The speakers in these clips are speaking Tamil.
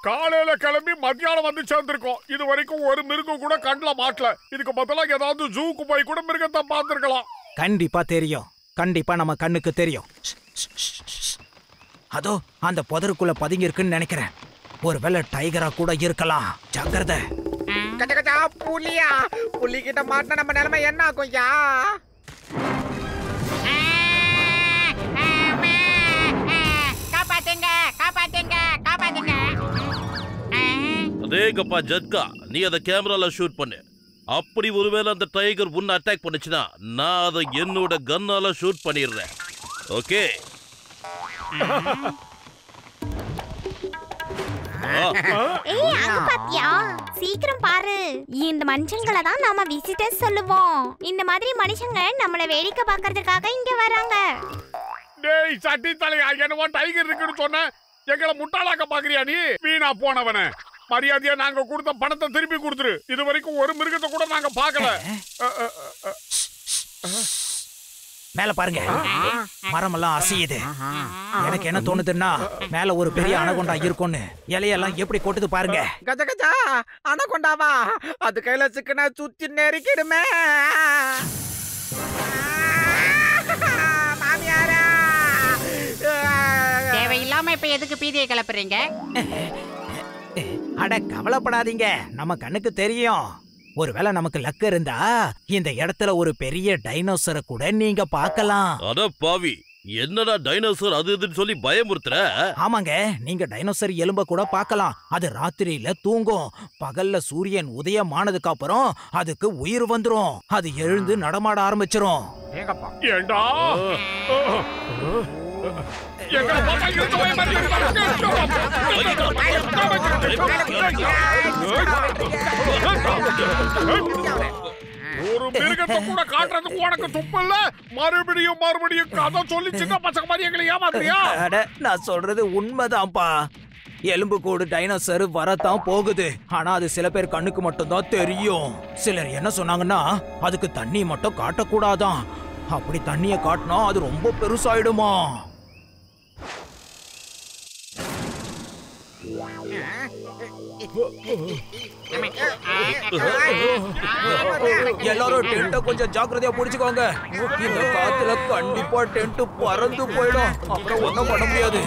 காலையில கிளம்பி மத்தியானம் வந்து சேர்ந்திருக்கோம். இது வரைக்கும் ஒரு மிருகம் கூட கண்ணுல மாட்டல. இதுக்கு பதிலா ஏதாவது ஜூக்கு போய் கூட மிருகத்தை பார்த்திருக்கலாம். கண்டிப்பா தெரியும், கண்டிப்பா நம்ம கண்ணுக்கு தெரியும். அதோ அந்த புதருக்குள்ள பதுங்கி இருக்குன்னு நினைக்கிறேன். ஒருவேளை டைகரா கூட இருக்கலாம். ஜாக்கிரதை. புலியா? புலி கிட்ட மாட்டினா நம்ம நிலைமை என்ன ஆகும்யா? காப்பாத்துங்க, காப்பாத்துங்க, காப்பாத்துங்க. அதேங்கப்பா ஜட்கா, நீ அதை கேமரால ஷூட் பண்ணு. அப்படி ஒருவேளை அந்த டைகர் உன்னை அட்டாக் பண்ணுச்சுன்னா நான் அதை என்னோட கன்னால ஷூட் பண்ணிடுறேன். ஓகே? அங்க பாத்தியா? சீக்கிரம் பாரு. இந்த மனுஷங்களை தான் நாம விசிட்டர்ஸ் சொல்லுவோம். இந்த மாதிரி மனுஷங்க நம்மள வேடிக்கை பார்க்கிறதுக்காக இங்க வராங்க. டேய் சட்டி தலையா, என்னவோ டைகர் இருக்குன்னு சொன்ன, எங்களை முட்டாளாக்க பாக்குறியா நீ? வீணா போனவன. மரியாதையா நாங்க கொடுத்த பணத்தை திருப்பி கொடுத்துரு. இது வரைக்கும் ஒரு மிருகத்தை கூட நாங்க பார்க்கல. மேல பாருங்க, மரமெல்லாம் அசையுது. எனக்கு என்ன தோணுதுன்னா மேல ஒரு பெரிய அனகொண்டா இருக்கும்னு. இலையெல்லாம் எப்படி கொட்டுது பாருங்க. கஜ கஜா, அனகொண்டாவா? அது கையில சிக்கனா சுத்தி நெருக்கிடுமே. மாமியாரா, தேவையில்லாம இப்ப எதுக்கு பீதியை கிளப்புறீங்க? அட கவலைப்படாதீங்க, நம்ம கண்ணுக்கு தெரியும். ஒருவேளை நமக்கு லக் இருந்தா இந்த இடத்துல ஒரு பெரிய டைனோசரை கூட நீங்க பார்க்கலாம். அட பாவி, என்னடா டைனோசர் அது இதுன்னு சொல்லி பயமுறுத்துற? ஆமாங்க, நீங்க டைனோசர் எலும்ப கூட பார்க்கலாம். அது ராத்திரியில தூங்கும். பகல்ல சூரியன் உதயம் ஆனதுக்கு அப்புறம் அதுக்கு உயிர் வந்துரும். அது எழுந்து நடமாட ஆரம்பிச்சிரும். ஏண்டா எங்களை பார்த்தா இழுத்து போய் மாதிரி ஒரு மிருகத்தை கூட காட்டுறதுக்கு உனக்கு துப்பு இல்ல. மறுபடியும் மறுபடியும் கதை சொல்லி சின்ன பசங்க மாதிரி எங்களை ஏமாத்துறியா? நான் சொல்றது உண்மைதான்ப்பா. எலும்பு கூடு டைனோசர் வரத்தான் போகுது. ஆனா அது சில பேர் கண்ணுக்கு மட்டும் தான் தெரியும். சிலர் என்ன சொன்னாங்கன்னா அதுக்கு தண்ணி மட்டும் காட்டக்கூடாதான். அப்படி தண்ணிய காட்டினா அது ரொம்ப பெருசாயிடுமா. எல்லாரும் டென்ட்ட கொஞ்சம் ஜாக்கிரதையா புடிச்சுக்கோங்க. இந்த காத்துல கண்டிப்பா டென்ட் பறந்து போயிடும். அப்புறம் ஒண்ணும் பண்ண முடியாது.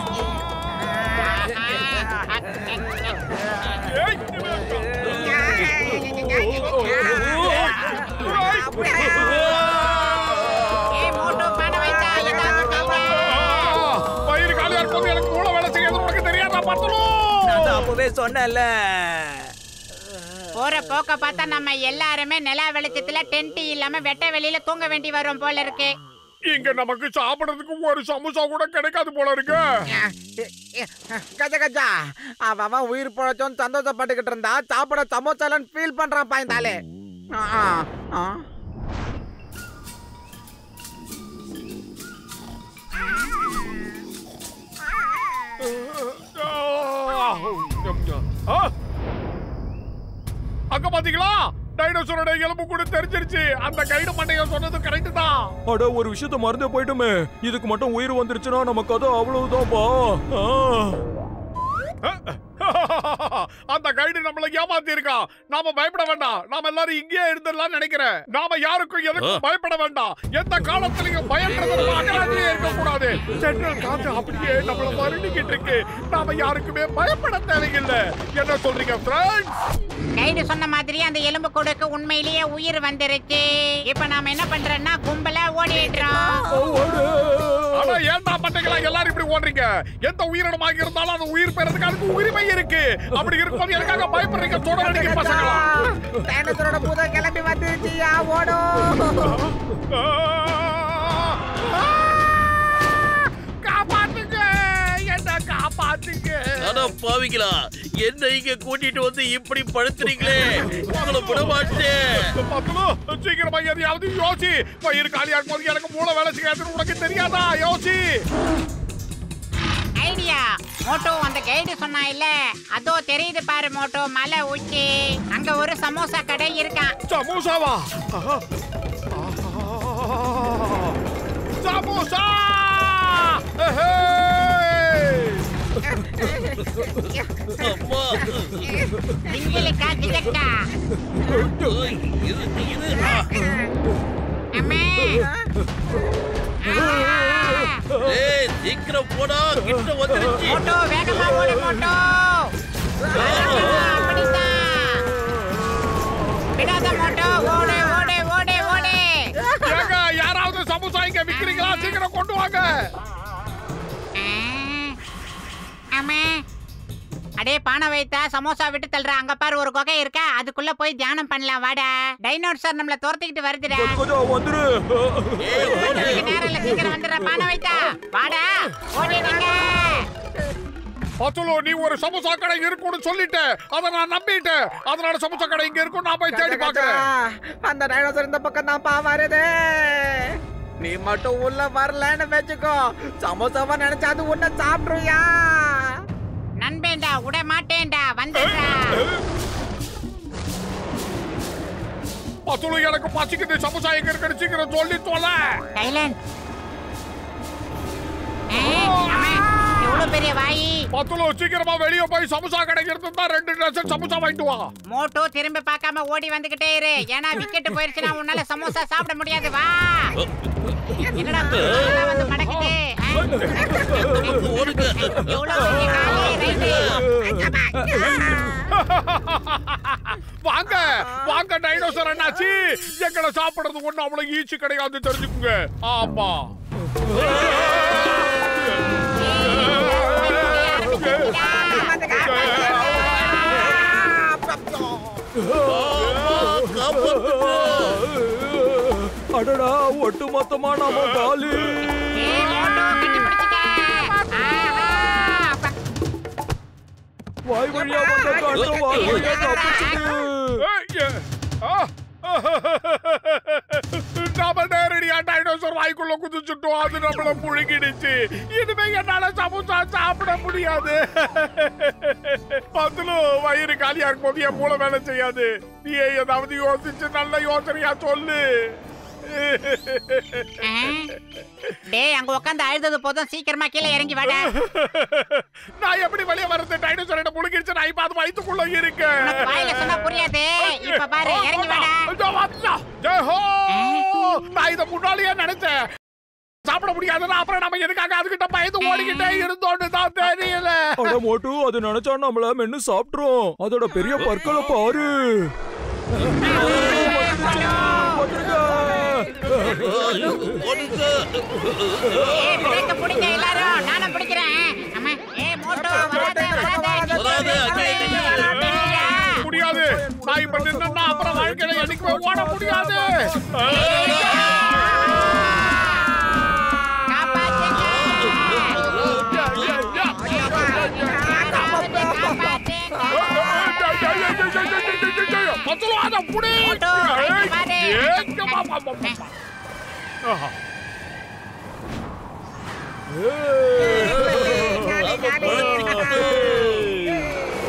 வயிறு காலியா இருக்கும், எனக்கு மூளை வேலை செய்யாது. உனக்கு தெரியாதா? நான் அப்பவே சொன்னேன்ல. போற போக்க பார்த்தா நம்ம எல்லாருமே நிலா வெளிச்சத்துல டென்ட் இல்லாம வெட்ட வெளியில தூங்க வேண்டி வரும் போல இருக்கு. இங்க நமக்கு சாப்பிடறதுக்கு ஒரு சமோசா கூட கிடைக்காது போல இருக்கு. கஜ கஜா, அவன் உயிர் பொழைச்சோன்னு சந்தோஷப்பட்டுக்கிட்டு இருந்தா சாப்பிட சமோசாலன்னு ஃபீல் பண்றான் பாய்ந்தாலே. அங்க பாத்தீங்களா, டைனோசரோட எலும்பு கூட தெரிஞ்சிருச்சு. அந்த கைடு மண்டைய சொன்னது கரெக்ட் தான். அட ஒரு விஷயத்த மறந்தே போயிட்டுமே. இதுக்கு மட்டும் உயிர் வந்துருச்சுன்னா நமக்கு அது அவ்வளவுதான்ப்பா. அந்த கைடு நம்மள ஏமாத்தி இருக்கான். நாம பயப்பட வேண்டாம். நாம எல்லாரும் இங்கேயே இருந்துடலாம் நினைக்கிறேன். நாம யாருக்கும் எதுக்கும் பயப்பட வேண்டாம். எந்த காலத்திலையும் பயப்படுறது அகலாட்டிலே இருக்க கூடாது. ஜெனரல் காத்து அப்படியே நம்மள மறுடிக்கிட்டு இருக்கு. நாம யாருக்குமே பயப்பட தேவையில்லை. என்ன சொல்றீங்க ஃப்ரெண்ட்ஸ்? கைடு சொன்ன மாதிரி அந்த எலும்பு கூடுக்கு உண்மையிலேயே உயிர் வந்துருச்சு. இப்ப நாம என்ன பண்றோம்னா கும்பலா ஓடிடுறோம். ஆனா ஏன்டா பண்றீங்களா எல்லாரும் இப்படி ஓடுறீங்க? எந்த உயிரினமாக இருந்தாலும் அந்த உயிர் பெறதுக்கு அதுக்கு உரிமை இருக்கு. அப்படி இருக்கும்போது எனக்காக பயப்படுறீங்க? தொடரடிக்க பசங்களா? டைனோசரோட பூத கிளம்பி வந்துருச்சியா, ஓடும். காப்பாத்துங்க, என்ன காப்பாத்துங்க. அட பாவிங்களா, என்ன இங்க கூட்டிட்டு வந்து இப்படி படுத்துறீங்களே? உங்களை விட மாட்டேன். சீக்கிரமா எதையாவது யோசி. வயிறு காலியா இருக்கும்போது எனக்கு மூளை வேலை செய்யாதுன்னு உனக்கு தெரியாதா? யோசி. ஐடியா. மோட்டோ அந்த கைடு சொன்னா இல்ல, அதோ தெரியுது பாரு மோட்டோ, மலை உச்சி. அங்க ஒரு சமோசா கடை இருக்கான். சமோசாவா? சமோசா! அம்மா திங்கிலிக்கா கிஜக்கா. அம்மே. ஏய் சீக்கிரம் போடா, கிட்ட வந்துருச்சு. மோட்டோ வேகமா ஓடு மோட்டோ. அப்படிதான். விடாத மோட்டோ, ஓடு ஓடு ஓடு ஓடு. ஏங்க யாராவது சமோசா இங்க விக்கிறீங்களா? சீக்கிரம் கொண்டு வாங்க. அம்மே. அடே பானை வைத்தா சமோசா விட்டு தள்ளுற. அங்க பாரு ஒரு குகை இருக்கா, அதுக்குள்ள போய் தியானம் பண்ணலாம் வாடா. டைனோசர் நம்மள துரத்திக்கிட்டு வருதுடா. கொஞ்சம் வந்துரு. ஓடுறதுக்கு நேரம் இல்ல, சீக்கிரம் வந்துடுற பானை வைத்தா. வாடா ஓடிடுங்க. பத்துலோ நீ ஒரு சமோசா கடை இருக்குன்னு சொல்லிட்டு அதை நான் நம்பிட்டேன். அதனால சமோசா கடை இங்க இருக்கும், நான் போய் தேடி பாக்குறேன். அந்த டைனோசர் இந்த பக்கம் தான் பா வருது. நீ மட்டும் உள்ள வரலன்னு வச்சுக்கோ, சமோசாவா நினைச்சா அது உன்னை சாப்பிடுறியா? நண்பேண்டா விட மாட்டேன்டா, வந்துடுறா. பத்துலோ எனக்கு பசிக்குது, சமோசா எங்க இருக்குன்னு சீக்கிரம் சொல்லி தொலை. டைலன். எவ்வளவு பெரிய வாயி. பத்துலோ சீக்கிரமா வெளியே போய் சமோசா கடைக்கு இருந்தா 2 டசன் சமோசா வாங்கிட்டு வா. மோட்டோ திரும்பி பார்க்காம ஓடி வந்துகிட்டே இரு. ஏன்னா விக்கெட் போயிருச்சுன்னா உன்னால சமோசா சாப்பிட முடியாது. வா. என்னடா வந்து மடக்குது. ஓடுங்க. எவ்வளவு பெரிய காலே, ரைட்டு. வாங்க வாங்க டைனோசர் அண்ணாச்சி, எங்களை சாப்பிடுறது ஒண்ணு அவ்வளவு ஈச்சி கிடையாது, தெரிஞ்சுக்குங்க. ஆமா. அடடா ஒட்டு மொத்தமா நாம காலி. வாய் வழியா வந்த காட்டு வாய் வழியா தப்பிச்சுது. நாம நேரடியா டைனோசர் வாய்க்குள்ள குதிச்சுட்டோம், அது நம்மள முழுங்கிடுச்சு. இனிமே என்னால சமோசா சாப்பிட முடியாது. பத்துலு வயிறு காலியா இருக்கும் போது என் மூளை வேலை செய்யாது. நீ ஏதாவது யோசிச்சு நல்ல யோசனையா சொல்லு. டேய் அங்க உட்கார்ந்து அழுதது போதும், சீக்கிரமா கீழே இறங்கி வாடா. நான் எப்படி வெளிய வரது? டைனோசர் என்ன முழுங்கிடுச்சு, நான் இப்ப அது வயித்துக்குள்ள இருக்கேன். உனக்கு வாயில சொன்னா புரியாது. இப்ப பாரு, இறங்கி வாடா. நான் இத முன்னாடியே நினைச்சேன். சாப்பிட முடியாதுன்னா அப்புறம் நம்ம எதுக்காக அதுகிட்ட பயந்து ஓடிக்கிட்டே இருந்தோன்னு தான் தெரியல. அட மோட்டு, அது நினைச்சா நம்மள மென்னு சாப்பிட்டுரும். அதோட பெரிய பற்களை பாரு. ஓடுங்க. ஏய் பிரேக்க புடிங்க எல்லாரும், நானும் பிடிக்கிறேன். அம்மா ஏய் மோட்டோ வராதே வராதே, அங்கே முடியாது. நான் இப்ப நின்னா அப்புறம் வாழ்க்கையில என்னைக்குமே ஓட முடியாது.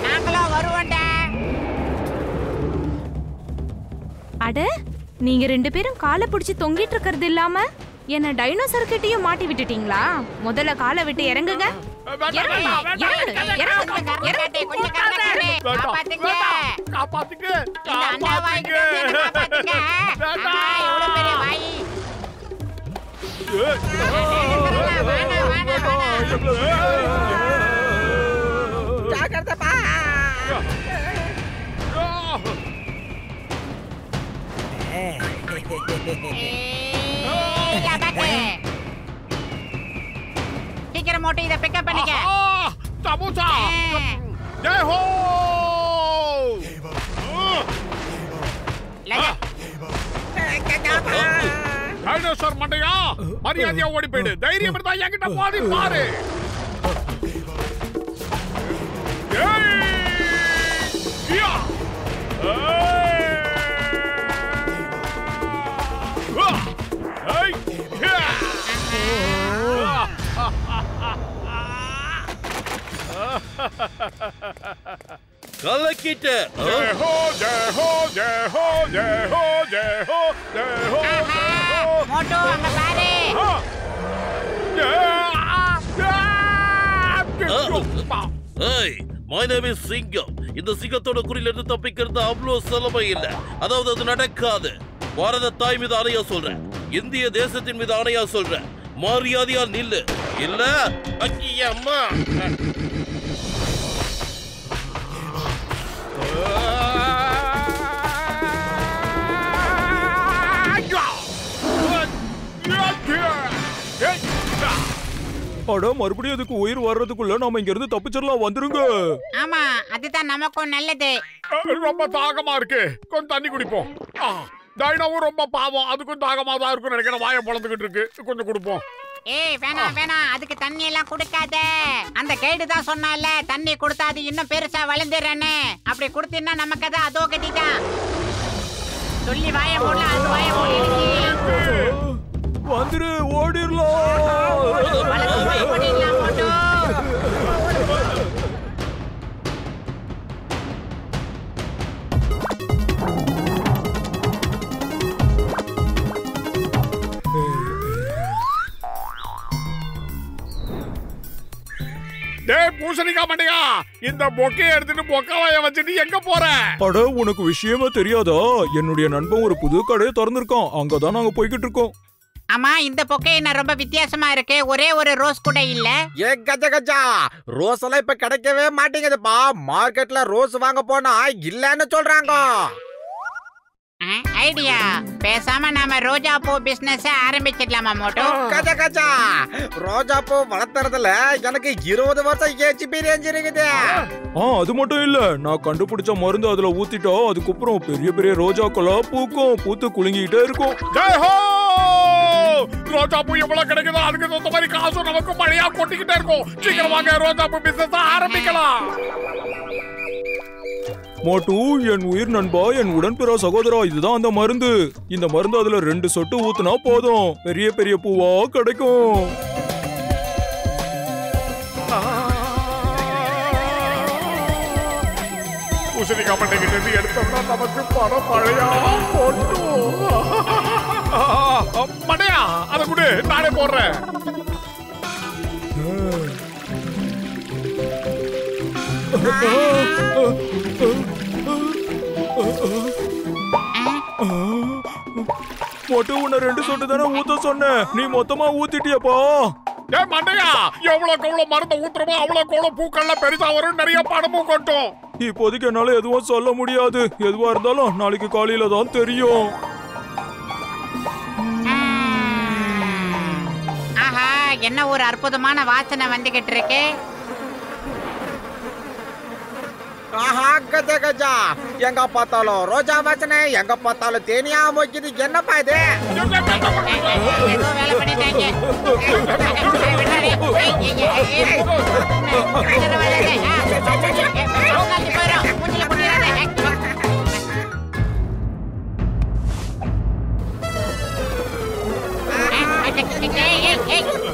நாங்களும் வருவோம்டா. அட நீங்க 2 பேரும் காலை பிடிச்சி தொங்கிட்டு இருக்கிறது இல்லாம என்ன டைனோசர் கிட்டயும் மாட்டி விட்டுட்டீங்களா? முதல்ல காலை விட்டு இறங்குங்க. ஜாக்கிரதைப்பா. சீக்கிரம் மோட்டோ இத பிக்கப் பண்ணிக்க. சமோசா ஜெய் ஹோ. டைனோசர் மண்டையா, மரியாதையா ஓடி போயிடு. தைரியம் இருந்தா என்கிட்ட மோதி பாரு. கலக்கிட்ட ஜெய் ஹோ ஜெய் ஹோ ஜெய் ஹோ ஜெய் ஹோ ஜெய் ஹோ ஜெய் ஹோ மோட்டு அங்க பாரு. ஏய் my name is சிங்கம். இந்த சிங்கத்தோட குறியில இருந்து தப்பிக்கிறது அவ்வளோ சுலபம் இல்ல. அதாவது அது நடக்காது. பாரத தாய் மீது ஆணையா சொல்றேன், இந்திய தேசத்தின் மீது ஆணையா சொல்றேன், மரியாதையா நில்லு. இல்ல அம்மா அட மறுபடியும் அதுக்கு உயிர் வர்றதுக்குள்ள நாம இங்க இருந்து தப்பிச்சிடலாம். வந்துருங்க. ஆமா, அதுதான் நமக்கும் நல்லது. ரொம்ப தாகமா இருக்கு, கொஞ்சம் தண்ணி குடிப்போம். டைனோவும் ரொம்ப பாவம், அதுக்கும் தாகமா தான் இருக்கும் நினைக்கிறேன். வாயை பொழந்துகிட்டு இருக்கு, கொஞ்சம் குடிப்போம். ஏய் வேணாம் வேணாம், அதுக்கு தண்ணி எல்லாம் குடுக்காத. அந்த கைடு தான் சொன்னால தண்ணி கொடுத்தா அது இன்னும் பெருசா வளர்ந்துறேன்னு. அப்படி கொடுத்தீங்கன்னா நமக்கு அது அதோ கதிதான். சொல்லி வாயை போடல, அது வாயை போடிடுச்சு. வந்துரு, ஓடிரலாம். ஓடிடலாம் மோட்டு. டேய் பூசணிக்கா மண்டையா, இந்த பொக்கையை எடுத்துட்டு பொக்காவாய வச்சுட்டு எங்க போற? அட உனக்கு விஷயமா தெரியாதா? என்னுடைய நண்பன் ஒரு புது கடையை திறந்திருக்கான், அங்கதான் நாங்க போய்கிட்டு இருக்கோம். ஆமா, இந்த பொக்கை என்ன ரொம்ப வித்தியாசமா இருக்கு. ஒரே ஒரு ரோஸ் கூட இல்ல. ஏ கஜா கஜா, ரோஸ் எல்லாம் இப்ப கிடைக்கவே மாட்டேங்குதுப்பா. மார்க்கெட்ல ரோஸ் வாங்க போனா இல்லன்னு சொல்றாங்க. ஐடியா, பேசாம நாம ரோஜா பூ பிசினஸ் ஆரம்பிச்சிடலாமா மோட்டு? கஜா கஜா, ரோஜா பூ வளர்த்துறதுல எனக்கு 20 வருஷம் எக்ஸ்பீரியன்ஸ் இருக்குது. அது மட்டும் இல்ல, நான் கண்டுபிடிச்ச மருந்து அதுல ஊத்திட்டா அதுக்கப்புறம் பெரிய பெரிய ரோஜாக்களா பூக்கும், பூத்து குலுங்கிட்டே இருக்கும். ஜெய் ஹோ! ரோஜா பூ எவ்வளவு கிடைக்குதோ அதுக்கு தகுந்த மாதிரி காசு நமக்கு மழையா கொட்டிக்கிட்டே இருக்கும். சீக்கிரமாக ரோஜா பூ பிசினஸ் ஆரம்பிக்கலாம். மோட்டு, என் உயிர் நண்பா, என் உடன்பிற சகோதரா, இதுதான் அந்த மருந்து. இந்த மருந்து அதுல 2 சொட்டு ஊத்துனா போதும், பெரிய பெரிய பூவா கிடைக்கும். பூசணிக்கா மண்டைகிட்ட இருந்து எடுத்தோம்னா நமக்கு பணம் மழையா கொட்டும். மண்டையா, அதை கொடு, நானே போடுறேன். மோட்டு, உன்னை 2 சொட்டு தானே ஊத்த சொன்னேன், நீ மொத்தமா ஊத்திட்டியப்பா. ஏ மண்டையா, எவ்வளவுக்கு எவ்வளவு மருந்த ஊத்துறமோ அவ்வளவுக்கு எவ்வளவு பூக்கள்ல பெருசா வரும், நிறைய பணமும் கொட்டும். இப்போதைக்கு என்னால எதுவும் சொல்ல முடியாது. எதுவா இருந்தாலும் நாளைக்கு காலையில தான் தெரியும். ஆஹா, என்ன ஒரு அற்புதமான வாசனை வந்துகிட்டு இருக்கு. ஆஹா கஜா கஜா, எங்க பார்த்தாலும் ரோஜா வாசனை, எங்க பார்த்தாலும் தேனியா மொய்க்குது. என்னப்பா இது? ஏதோ வேலை பண்ணிட்டாங்க.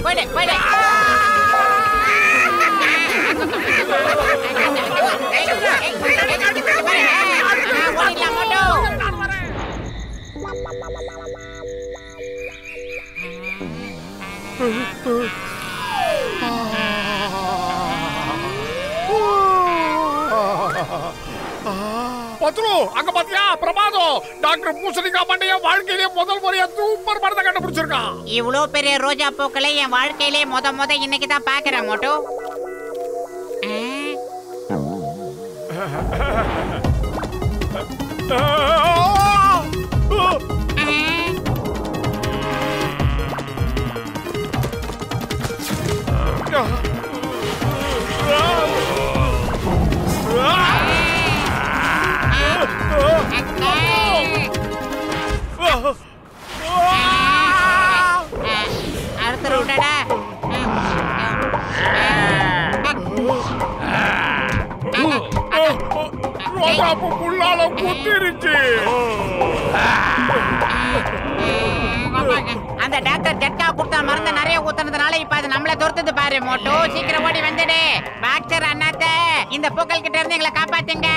போயிடு போயிடு. பத்ரு, அங்க பாத்தியா? பிரமாதம். டாக்டர் பூசணிக்கா மண்டைய வாழ்க்கையிலே முதல் முறையா சூப்பர் மருந்தை கண்டுபிடிச்சிருக்கான். இவ்வளோ பெரிய ரோஜா பூக்களை என் வாழ்க்கையிலே முத இன்னைக்கு தான் பாக்குறேன் மோட்டு. அடுத்த ரவுண்டடா. ரோஜா பூ புல்லால குத்திருச்சு. அந்த அந்த டாக்டர் ஜட்கா கொடுத்த மருந்து நிறைய ஊத்துனதுனால இப்ப அது நம்மள துரத்துது பாரு மோட்டோ. சீக்கிரம் ஓடி வந்துடு. டாக்டர் அண்ணாத்த இந்த பூக்கள் கிட்ட இருந்து எங்களை காப்பாத்துங்க.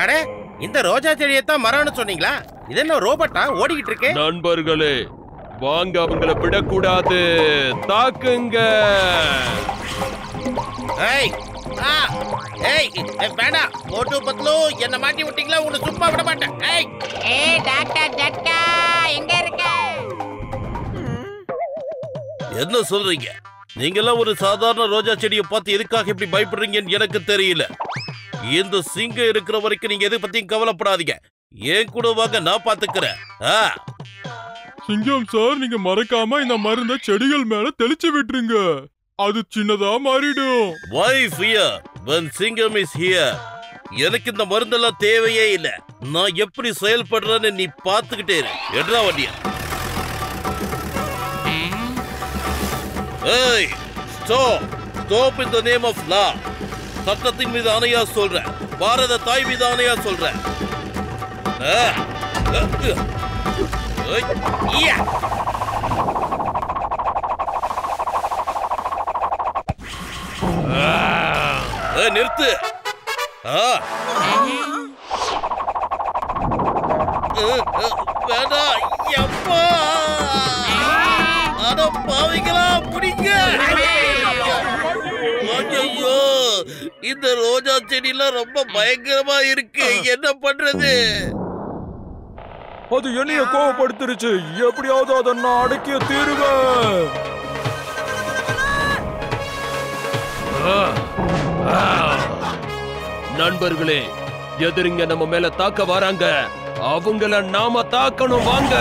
அடே, இந்த ரோஜா செடியத்தான் மரம்னு சொன்னீங்களா? இது என்ன ரோபோட்டா ஓடிக்கிட்டு இருக்கு? நண்பர்களே, வாங்க அவங்கள விடக்கூடாது, தாக்குங்க. ஏய், ஏய், வேண்டாம் மோட்டு பத்லு, என்ன மாட்டி விட்டீங்களா? உன்னை சும்மா விட மாட்டேன். ஏய் டாக்டர் ஜட்கா எங்க இருக்க? என்ன சொல்றீங்க? நீங்க எல்லாம் ஒரு சாதாரண ரோஜா செடியை பார்த்து எதுக்காக இப்படி பயப்படுறீங்கன்னு எனக்கு தெரியல. இந்த சிங்கம் இருக்கிற வரைக்கும் நீங்க எதை பத்தியும் கவலைப்படாதீங்க. ஏன் கூட வாங்க, நான் பாத்துக்கிறேன். சிங்கம் சார், நீங்க மறக்காம இந்த மருந்த செடிகள் மேல தெளிச்சு விட்டுருங்க. அது சின்னதா மாறிடும். Why fear when Singam is here? எனக்கு இந்த மருந்தெல்லாம் தேவையே இல்ல. நான் எப்படி செயல்படுறேன்னு நீ பாத்துக்கிட்டே இரு. எட்ரா வண்டியா. ஏய், stop in the name of law. சட்டத்தின் மீது ஆணையா சொல்றேன். பாரத தாய் மீது ஆணையா சொல்றேன். நிறுத்து. வேண்டாம். எப்பா அட பாவிங்களா, பிடிங்க. ஐயோ, இந்த ரோஜா செடியெல்லாம் ரொம்ப பயங்கரமா இருக்கு. என்ன பண்றது? அது என்னைய கோவப்படுத்திருச்சு. எப்படியாவது அதை நான் அடக்கிய தீருவேன். நண்பர்களே, எதிரிங்க நம்ம மேல தாக்க வராங்க. அவங்கள நாம தாக்கணும், வாங்க.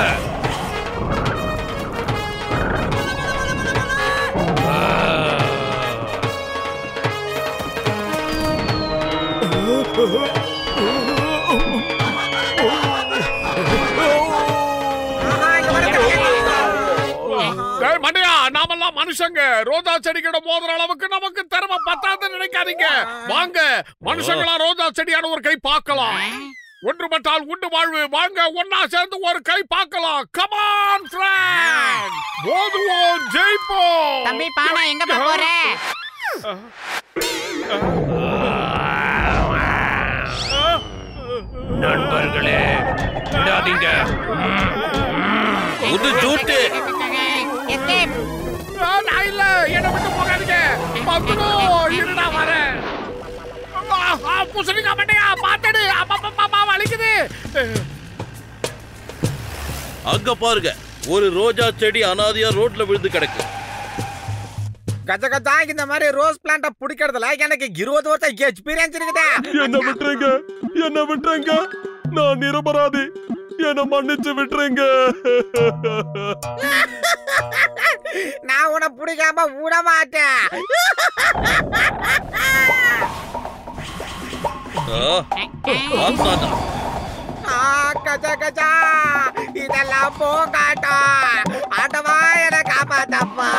மண்டையா, நாமெல்லாம் மனுஷங்க. ரோஜா செடியோட மோதுற அளவுக்கு நமக்கு திறமை பத்தாதுன்னு நினைக்காதீங்க. வாங்க, மனுஷங்களா ரோஜா செடியான ஒரு கை பார்க்கலாம். ஒன்றுபட்டால் உண்டு வாழ்வு. வாங்க, ஒன்னா சேர்ந்து ஒரு கை பார்க்கலாம். கம் ஆன் ஃப்ரெண்ட், மோதுவோம், ஜெயிப்போம். தம்பி பானா, எங்க போற? நண்பர்களே, விடாதீங்க. ஒரு ஜூட்டு. நான் இல்ல, என்ன விட்டு போகாதீங்க. பத்துனோ இருடா வரேன். புசணிக்கா மண்டையா, பாத்தடு. அப்பா வலிக்குது. அங்க பாருங்க, ஒரு ரோஜா செடி அனாதையா ரோட்ல விழுந்து கிடக்கு. கஜ கஜா, இந்த மாதிரி ரோஸ் பிளான்ட பிடிக்கிறதுல எனக்கு 20 வருஷம் எக்ஸ்பீரியன்ஸ் இருக்குதா. என்ன விட்டுருங்க, என்ன விட்டுருங்க. நான் நிரபராதி. என்ன மன்னிச்சு விட்டுருங்க. நான் உன்னை பிடிக்காம விட மாட்டேன். கஜா கஜா, இதெல்லாம் போகாட்டா. ஆட்டவா, என காப்பாத்தப்பா.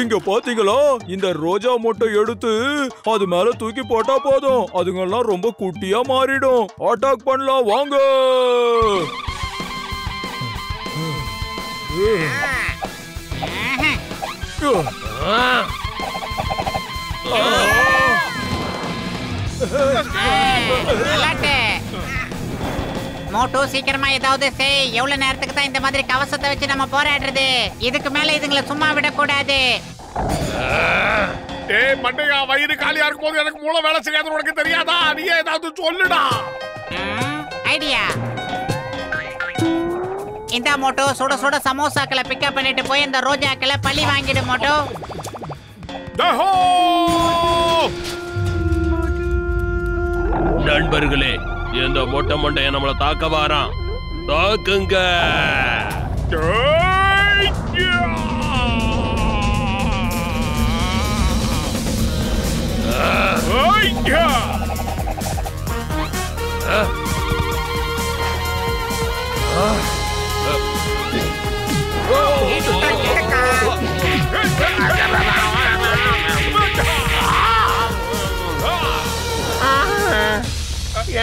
இங்க பாத்தீங்களா, இந்த ரோஜா மொட்டை எடுத்து அது மேல தூக்கி போட்டா போதும். அதுங்கெல்லாம் ரொம்ப குட்டியா மாறிடும். அட்டாக் பண்ணலாம், வாங்க. மோட்டோ, சீக்கிரமா ஏதாவது செய். எவ்வளவு நேரத்துக்கு தான் இந்த மாதிரி கவசத்தை வச்சு நம்ம போராடுறது? இதுக்கு மேல இதுங்களை சும்மா விடக்கூடாது. ஏய் மண்டையா, வயிறு காலியா இருக்கும் போது எனக்கு மூளை வேலை செய்யாது. உனக்கு தெரியாதா? நீ ஏதாவது சொல்லுடா. ஐடியா. இந்த மோட்டோ, சுட சுட சமோசாக்களை பிக்கப் பண்ணிட்டு போய் இந்த ரோஜாக்களை பழி வாங்கிடு மோட்டோ. நண்பர்களே, இந்த மொட்டை மண்டைய நம்மள தாக்க வாரான். தாக்குங்க.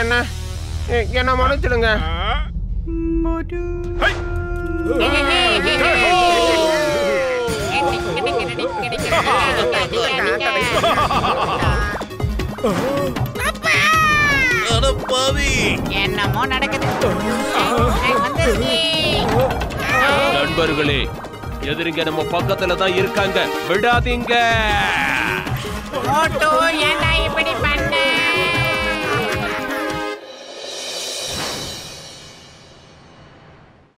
என்ன மன்னிச்சிடுங்க. என்னமோ நடக்குது. நண்பர்களே, எதிரிங்க நம்ம பக்கத்துல தான் இருக்காங்க, விடாதீங்க. மோட்டு ஏன்டா இப்படி பண்ண?